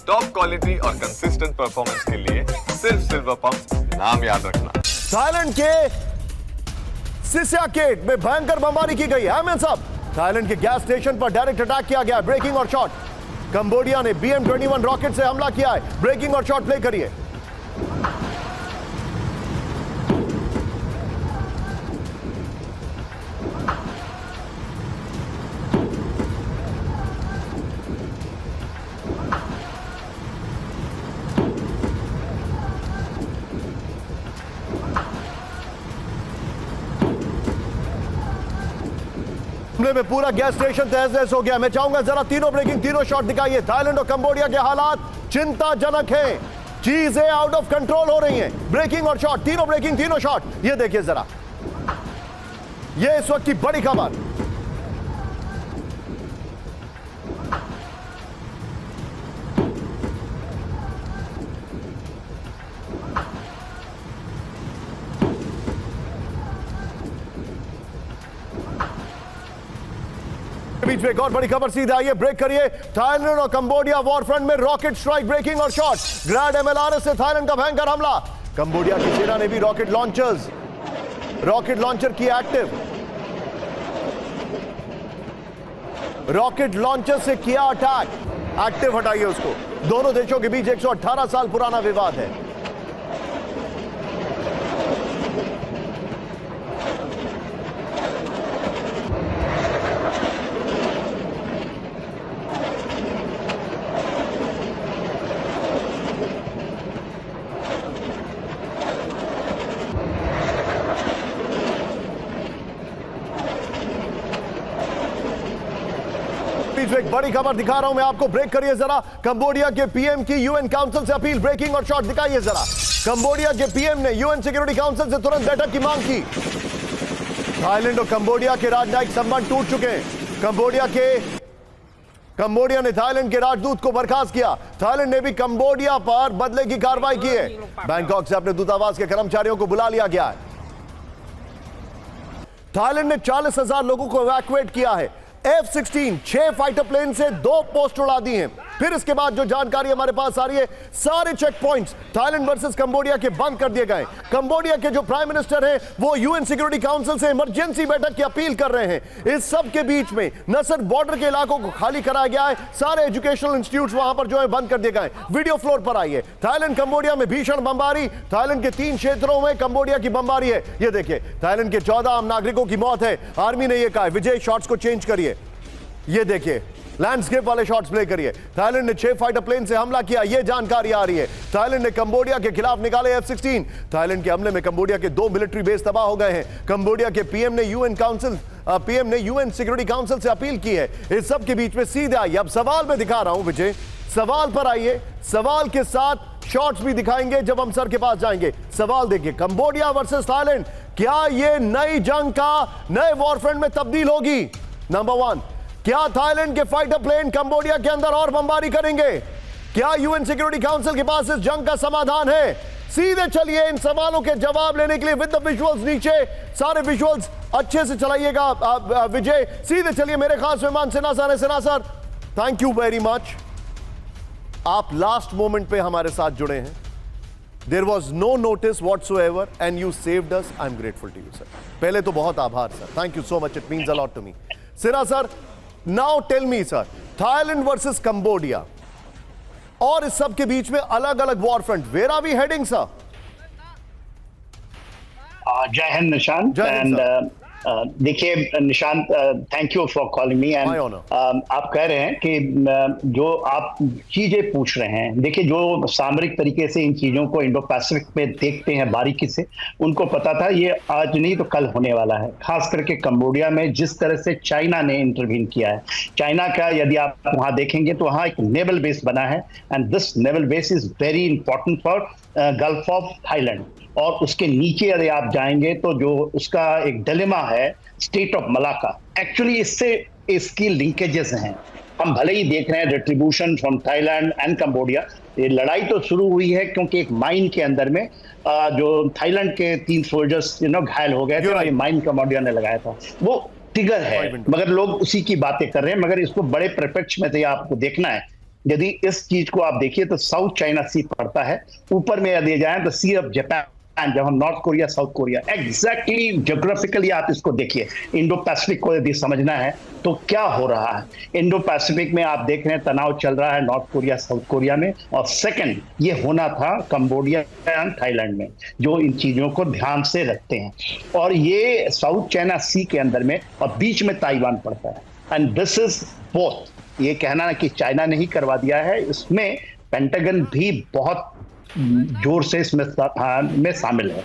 Top quality और consistent performance के लिए सिर्फ सिल्वर पंप्स, नाम याद रखना। थाईलैंड के सिसियाकेट में भयंकर बमबारी की गई है। साहब, थाईलैंड के गैस स्टेशन पर डायरेक्ट अटैक किया गया, ब्रेकिंग और शॉट। कंबोडिया ने BM-21 रॉकेट से हमला किया है। ब्रेकिंग और शॉट प्ले करिए। में पूरा गैस स्टेशन तहस-नहस हो गया। मैं चाहूंगा जरा तीनों ब्रेकिंग, तीनों शॉट दिखाइए। थाईलैंड और कंबोडिया के हालात चिंताजनक हैं, चीजें आउट ऑफ कंट्रोल हो रही हैं। ब्रेकिंग और शॉट, तीनों ब्रेकिंग, तीनों शॉट। ये देखिए जरा, ये इस वक्त की बड़ी खबर। बीच में एक और बड़ी खबर सीधा आइए, ब्रेक करिए। थाईलैंड और कंबोडिया वॉर फ्रंट में रॉकेट स्ट्राइक, ब्रेकिंग और शॉट। ग्रैंड MLRS से थाईलैंड का भयंकर हमला। कंबोडिया की सेना ने भी रॉकेट लॉन्चर किया एक्टिव। रॉकेट लॉन्चर से किया अटैक, एक्टिव हटाइए उसको। दोनों देशों के बीच 118 साल पुराना विवाद है। एक बड़ी खबर दिखा रहा हूं मैं आपको, ब्रेक करिए जरा। कंबोडिया के PM की UN काउंसिल से अपील, ब्रेकिंग और शॉट दिखाइए जरा। कंबोडिया के PM ने UN सिक्योरिटी काउंसिल से तुरंत बैठक की मांग की। थाईलैंड और कंबोडिया के राजनयिक संबंध टूट चुके हैं। कंबोडिया ने थाईलैंड के राजदूत को बर्खास्त किया। थाईलैंड ने भी कंबोडिया पर बदले की कार्रवाई की है। बैंकॉक से अपने दूतावास के कर्मचारियों को बुला लिया गया है। थाईलैंड ने 40,000 लोगों को इवैक्यूएट किया है। F-16 6 फाइटर प्लेन से 2 पोस्ट उड़ा दी हैं। फिर इसके बाद जो जानकारी हमारे पास आ रही है, सारे check points Thailand versus Cambodia के बंद कर दिए गए। कंबोडिया के जो प्राइम मिनिस्टर हैं वो UN सिक्योरिटी काउंसिल से इमरजेंसी बैठक की अपील कर रहे हैं। इस सब के बीच में न सिर्फ बॉर्डर के इलाकों को खाली कराया गया है, सारे एजुकेशनल इंस्टीट्यूट्स वहां पर जो है बंद कर दिए गए। वीडियो फ्लोर पर आइए। थाईलैंड कंबोडिया में भीषण बमबारी। थाईलैंड के 3 क्षेत्रों में कंबोडिया की बमबारी है। ये देखिए, थाईलैंड के 14 आम नागरिकों की मौत है। आर्मी ने यह कहा है। विजय, शॉट्स को चेंज करिए। ये देखिए, लैंडस्केप वाले शॉट्स प्ले करिए। थाईलैंड ने 6 फाइटर प्लेन से हमला किया, ये जानकारी आ रही है। थाईलैंड ने कंबोडिया के खिलाफ निकाले F-16। थाईलैंड के हमले में कंबोडिया के 2 मिलिट्री बेस तबाह हो गए हैं। कंबोडिया के PM ने UN सिक्योरिटी काउंसिल से अपील की है। इस सब के बीच में सीधे आइए, अब सवाल में दिखा रहा हूं विजय, सवाल पर आइए। सवाल के साथ शॉट्स भी दिखाएंगे जब हम सर के पास जाएंगे। सवाल देखिए, कंबोडिया वर्सेस थाईलैंड, क्या यह नई जंग का नए वॉरफ्रंट में तब्दील होगी? नंबर 1, क्या थाईलैंड के फाइटर प्लेन कंबोडिया के अंदर और बमबारी करेंगे? क्या UN सिक्योरिटी काउंसिल के पास इस जंग का समाधान है? सीधे चलिए इन सवालों के जवाब लेने के लिए विद द विजुअल्स, नीचे सारे विजुअल्स अच्छे से चलाइएगा विजय। सीधे चलिए, मेरे खास मेहमान सिन्हा सर है। Sinha sir, thank you very much, आप लास्ट मोमेंट पे हमारे साथ जुड़े हैं। There was no notice whatsoever and you saved us. I am grateful to you sir. पहले तो बहुत आभार sir, thank you so much, it means a lot to me. Sinha sir, now tell me sir, Thailand versus Cambodia और इस सब के बीच में अलग अलग war front, where are we heading sir? जय हिंद निशांत। एंड देखिए Nishant, thank you for calling me. And आप कह रहे हैं कि जो आप चीजें पूछ रहे हैं, देखिए जो सामरिक तरीके से इन चीजों को इंडो पैसिफिक में देखते हैं बारीकी से, उनको पता था ये आज नहीं तो कल होने वाला है। खास करके कंबोडिया में जिस तरह से चाइना ने इंटरवीन किया है, चाइना का यदि आप वहां देखेंगे तो वहां एक नेवल बेस बना है। And this naval base is very important for gulf of Thailand. और उसके नीचे यदि आप जाएंगे तो जो उसका एक डिलेमा है, स्टेट ऑफ मलाका, एक्चुअली इससे इसकी लिंकेजेस हैं। हम भले ही देख रहे हैं retribution from Thailand and Cambodia. ये लड़ाई तो शुरू हुई है क्योंकि एक माइन के अंदर में जो थाईलैंड के 3 सोल्जर्स घायल हो गए थे और ये माइन कंबोडिया ने लगाया था, वो ट्रिगर है। मगर लोग उसी की बातें कर रहे हैं, मगर इसको बड़े परिप्रेक्ष्य में तो आपको देखना है यदि इस चीज को आप देखिए तो साउथ चाइना सी पड़ता है, ऊपर में यदि जाए तो सी ऑफ जापान, जब हम north Korea south Korea, exactly geographically आप इसको देखिए। इंडो पैसिफिक को यदि समझना है तो क्या हो रहा है, इंडो पैसिफिक में आप देख रहे हैं तनाव चल रहा है नॉर्थ कोरिया साउथ कोरिया में, और सेकंड ये होना था कंबोडिया एंड थाईलैंड में, जो इन चीजों को ध्यान से रखते हैं। और ये साउथ चाइना सी के अंदर में और बीच में ताइवान पड़ता है, एंड दिस इज बोथ। ये कहना कि चाइना ने ही करवा दिया है, इसमें पेंटागन भी बहुत जोर से इसमें में शामिल है,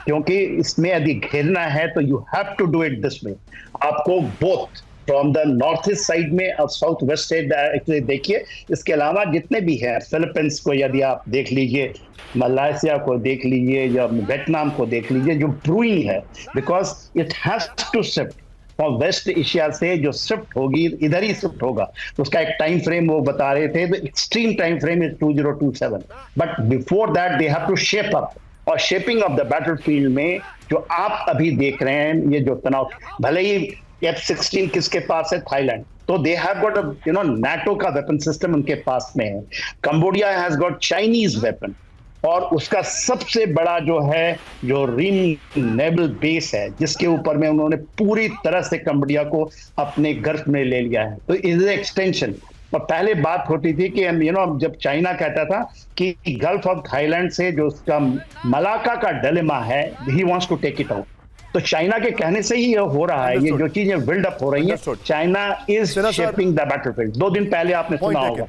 क्योंकि इसमें यदि घेरना है तो you have to do it this way. आपको both from the north east side में और साउथ वेस्ट साइड देखिए। इसके अलावा जितने भी हैं, फिलीपींस को यदि आप देख लीजिए, मलेशिया को देख लीजिए या वियतनाम को देख लीजिए, जो ब्रूइंग है, because it has to shift और वेस्ट एशिया से जो शिफ्ट होगी इधर ही शिफ्ट होगा। उसका एक टाइम फ्रेम वो बता रहे थे, the extreme time frame is 2027, but before that they have to shape up. और शेपिंग ऑफ द बैटलफील्ड में जो आप अभी देख रहे हैं, ये जो तनाव, भले ही F-16 किसके पास है, थाईलैंड, तो दे हैव गॉट नाटो का वेपन सिस्टम उनके पास में है। Cambodia has got Chinese weapon, और उसका सबसे बड़ा जो है जो रिम नेवल बेस है, जिसके ऊपर में उन्होंने पूरी तरह से कंबोडिया को अपने गर्फ में ले लिया है। तो इज एक्सटेंशन। और पहले बात होती थी कि जब चाइना कहता था कि गल्फ ऑफ थाईलैंड से जो उसका मलाका का डिलेमा है, he wants to take it out, तो चाइना के कहने से ही ये हो रहा है। ये जो चीजें बिल्ड अप हो रही है, China is shaping the battlefield. 2 दिन पहले आपने सुना होगा